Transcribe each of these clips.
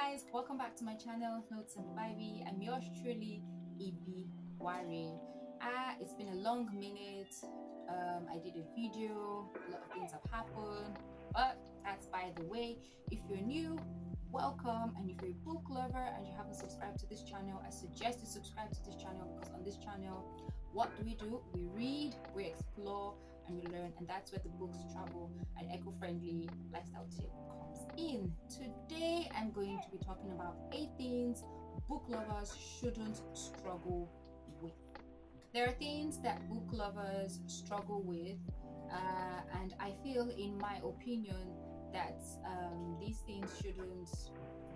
guys, welcome back to my channel, Notes and Vibe. I'm yours truly, Ibi Wari. It's been a long minute. I did a video, a lot of things have happened, but that's by the way. If you're new, welcome, and if you're a book lover and you haven't subscribed to this channel, I suggest you subscribe to this channel, because on this channel, what do? We read, we explore, and we learn, and that's where the books, travel, and eco-friendly lifestyle tip comes in. Today I'm going to be talking about 8 things book lovers shouldn't struggle with. There are things that book lovers struggle with, and I feel, in my opinion, that these things shouldn't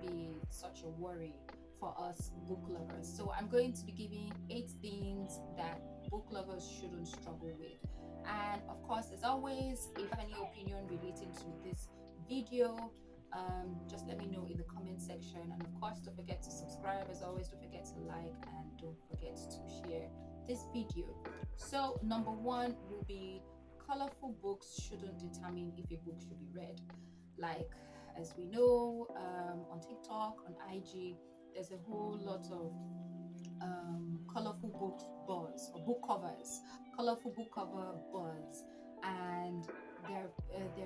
be such a worry for us book lovers. So I'm going to be giving 8 things that book lovers shouldn't struggle with. And of course, as always, if you have any opinion relating to this video, just let me know in the comment section. And of course, don't forget to subscribe. As always, don't forget to like, and don't forget to share this video. So number 1 will be, colorful books shouldn't determine if a book should be read. Like, as we know, on TikTok, on IG, there's a whole lot of colorful book buzz, or book covers, colorful book cover buzz, and there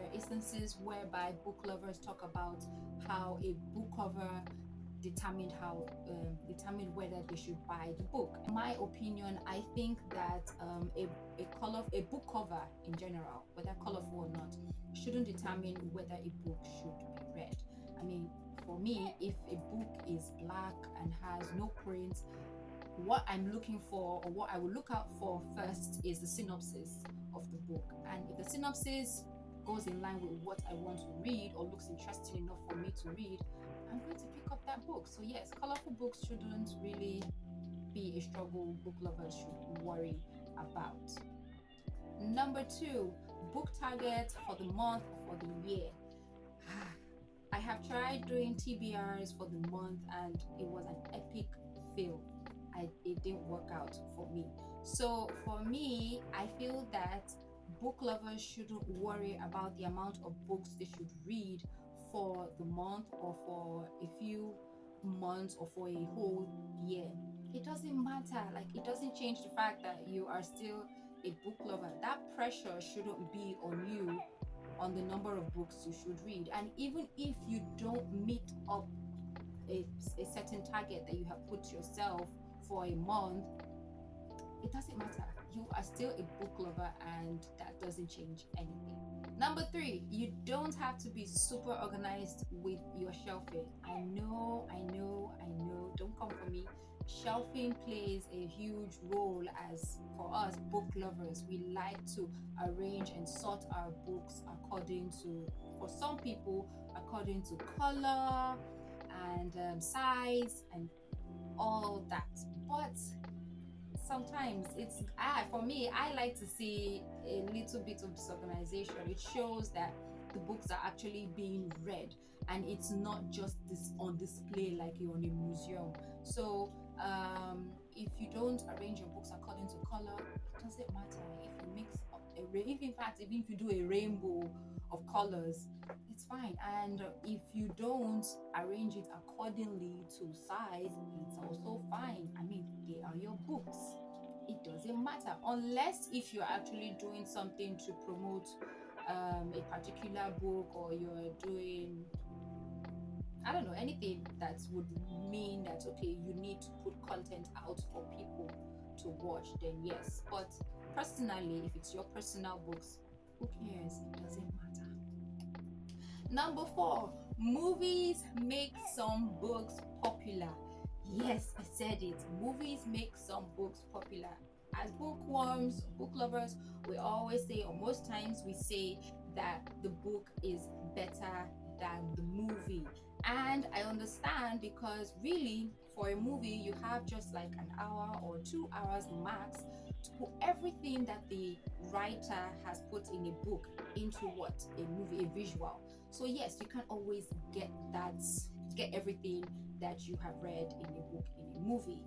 are instances whereby book lovers talk about how a book cover determined whether they should buy the book. In my opinion, I think that a book cover in general, whether colorful or not, shouldn't determine whether a book should be read. I mean, for me, if a book is black and has no print, what I'm looking for, or what I will look out for first, is the synopsis of the book. And if the synopsis goes in line with what I want to read, or looks interesting enough for me to read, I'm going to pick up that book. So yes, colorful books shouldn't really be a struggle book lovers should worry about. Number 2, book target for the month or for the year. I have tried doing TBRs for the month, and it was an epic fail. It didn't work out for me. So for me, I feel that book lovers shouldn't worry about the amount of books they should read for the month, or for a few months, or for a whole year. It doesn't matter. Like, it doesn't change the fact that you are still a book lover. That pressure shouldn't be on you, on the number of books you should read. And even if you don't meet up a certain target that you have put yourself for a month, it doesn't matter. You are still a book lover, and that doesn't change anything. Number 3, you don't have to be super organized with your shelving. I know, don't come for me. Shelving plays a huge role, as for us book lovers, we like to arrange and sort our books according to, for some people, according to color and size and all that. But sometimes it's for me, I like to see a little bit of disorganization. It shows that the books are actually being read, and it's not just this on display like you're in a museum. So if you don't arrange your books according to color, it doesn't matter. If you mix up even if you do a rainbow of colors, it's fine. And if you don't arrange it accordingly to size, it's also fine. I mean, they are your books. It doesn't matter, unless if you're actually doing something to promote a particular book, or you're doing, I don't know, anything that would mean that, okay, you need to put content out for people to watch, then yes. But personally, if it's your personal books, who cares? It doesn't matter. Number 4, movies make some books popular. Yes, I said it. Movies make some books popular. As bookworms, book lovers, we always say, or most times we say, that the book is better than the movie. And I understand, because really, for a movie, you have just like an hour or 2 hours max to put everything that the writer has put in a book into what? A movie, a visual. So yes, you can't always get everything that you have read in a book in a movie.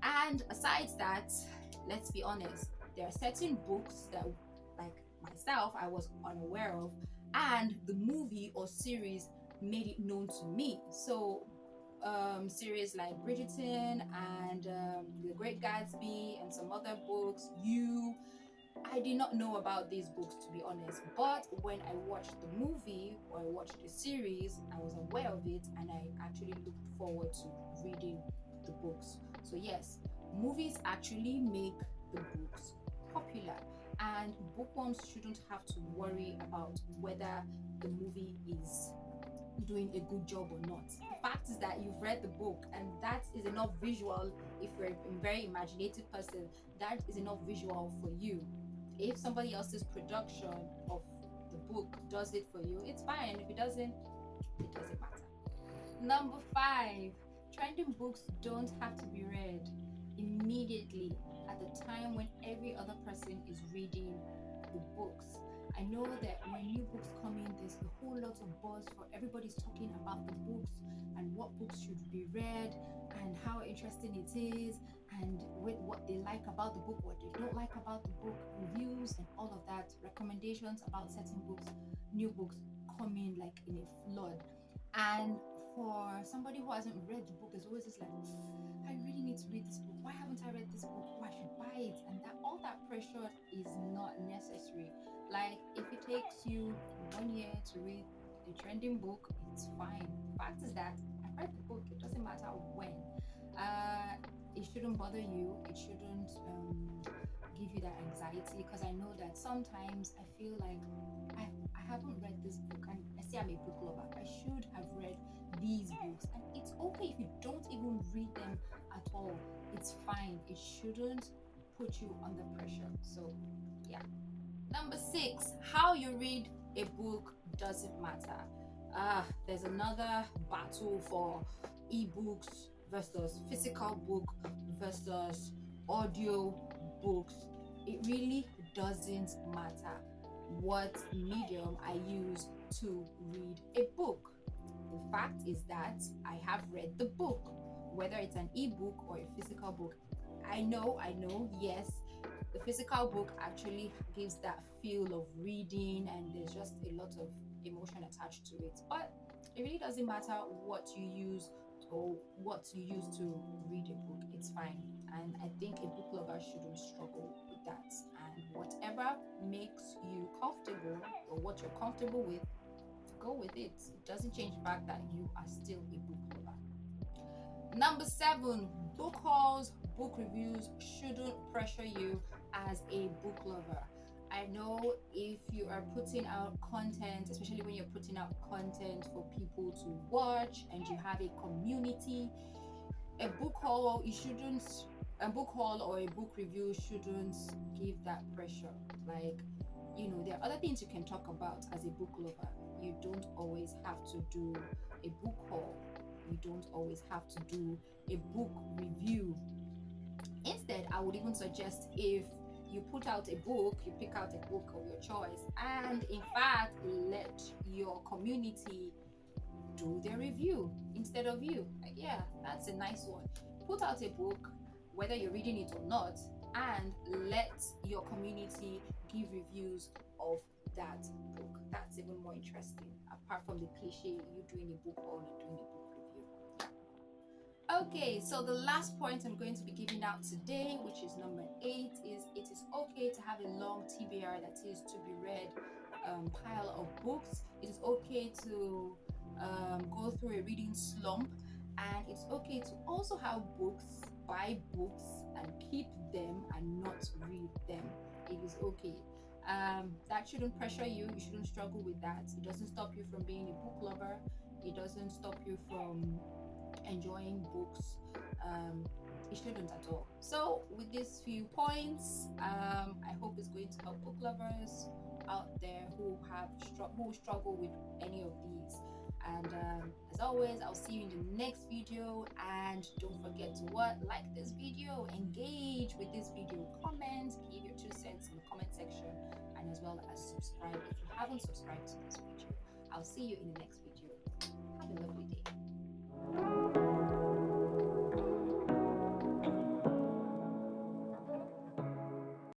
And aside that, let's be honest, there are certain books that, like myself, I was unaware of, and the movie or series made it known to me. So series like Bridgerton and The Great Gatsby and some other books. I did not know about these books, to be honest, but when I watched the movie or I watched the series, I was aware of it and I actually looked forward to reading the books. So yes, movies actually make the books popular, and bookworms shouldn't have to worry about whether the movie is doing a good job or not. The fact is that you've read the book, and that is enough visual. If you're a very imaginative person, that is enough visual for you. If somebody else's production of the book does it for you, it's fine. If it doesn't matter. Number 5, trending books don't have to be read immediately at the time when every other person is reading the books. I know that when new books come in, there's a whole lot of buzz, for everybody's talking about the books and what books should be read and how interesting it is and what they like about the book, what they don't like about the book, reviews and all of that, recommendations about certain books, new books come in like in a flood. And for somebody who hasn't read the book, there's always this like, I really need to read this book. Why haven't I read this book? Oh, I should buy it. And that all that pressure is not necessary. Like, if it takes you 1 year to read a trending book, it's fine. The fact is that I've read the book. It doesn't matter when. It shouldn't bother you. It shouldn't give you that anxiety, because I know that sometimes I feel like I haven't read this book, and I say I'm a book lover. I should have read these books, and it's okay if you don't even read them at all. It's fine. It shouldn't put you under pressure. So yeah. Number 6, how you read a book doesn't matter. There's another battle for ebooks versus physical book versus audio books. It really doesn't matter what medium I use to read a book. The fact is that I have read the book, whether it's an ebook or a physical book. I know, yes, the physical book actually gives that feel of reading, and there's just a lot of emotion attached to it. But it really doesn't matter what you use or what you use to read a book. It's fine. And I think a book lover shouldn't struggle with that. And whatever makes you comfortable or what you're comfortable with, go with it. It doesn't change the fact that you are still a book lover. Number 7, book hauls, book reviews shouldn't pressure you as a book lover. I know if you are putting out content, especially when you're putting out content for people to watch and you have a community, a book haul or a book review shouldn't give that pressure. Like, there are other things you can talk about as a book lover. You don't always have to do a book haul. You don't always have to do a book review. Instead, I would even suggest, if you put out a book, you pick out a book of your choice, and in fact, let your community do the review instead of you. Like, yeah, that's a nice one. Put out a book, whether you're reading it or not, and let your community give reviews of that book. That's even more interesting, apart from the cliche, you doing a book haul and doing a book review. Okay, so the last point I'm going to be giving out today, which is number 8, is it is okay to have a long TBR, that is to be read pile of books. It is okay to go through a reading slump, and it's okay to also have books, buy books and keep them and not read them. It is okay. That shouldn't pressure you. You shouldn't struggle with that. It doesn't stop you from being a book lover. It doesn't stop you from enjoying books. It shouldn't at all. So with these few points, I hope it's going to help book lovers out there who struggle with any of these. And as always, I'll see you in the next video. And don't forget to like this video, engage with this video, comment, give your 2 cents in the comment section, and as well as subscribe if you haven't subscribed to this video. I'll see you in the next video.